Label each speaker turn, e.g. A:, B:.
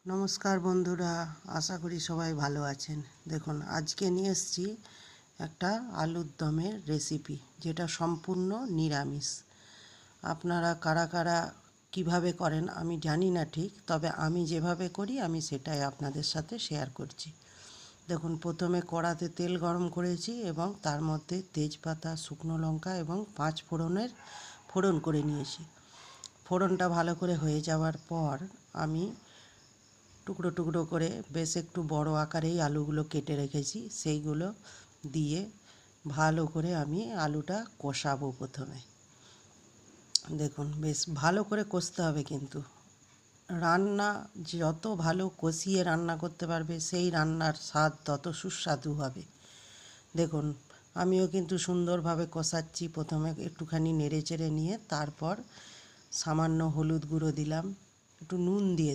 A: নমস্কার বন্ধুরা, আশা করি সবাই ভালো আছেন। দেখুন, আজকে নিয়ে এসেছি একটা আলুর দমের রেসিপি, যেটা সম্পূর্ণ নিরামিষ। আপনারা কারা কারা কিভাবে করেন আমি জানি না ঠিক, তবে আমি যেভাবে করি আমি সেটাই আপনাদের সাথে শেয়ার করছি। দেখুন, প্রথমে কড়াতে তেল গরম করেছি এবং তার মধ্যে তেজপাতা, শুকনো লঙ্কা এবং 5 ফোড়নের ফোড়ন করে নিয়েছি। ফোড়নটা ভালো করে হয়ে যাওয়ার পর আমি টুকরো টুকরো করে বেশ একটু বড় আকারেই আলুগুলো কেটে রেখেছি, সেইগুলো দিয়ে ভালো করে আমি আলুটা কষাবো। প্রথমে দেখুন, বেশ ভালো করে কষতে হবে, কিন্তু রান্না যত ভালো কষিয়ে রান্না করতে পারবে সেই রান্নার স্বাদ তত সুস্বাদু হবে। দেখুন, আমিও কিন্তু সুন্দরভাবে কষাচ্ছি। প্রথমে একটুখানি নেড়ে চেড়ে নিয়ে তারপর সামান্য হলুদ গুঁড়ো দিলাম, একটু নুন দিয়ে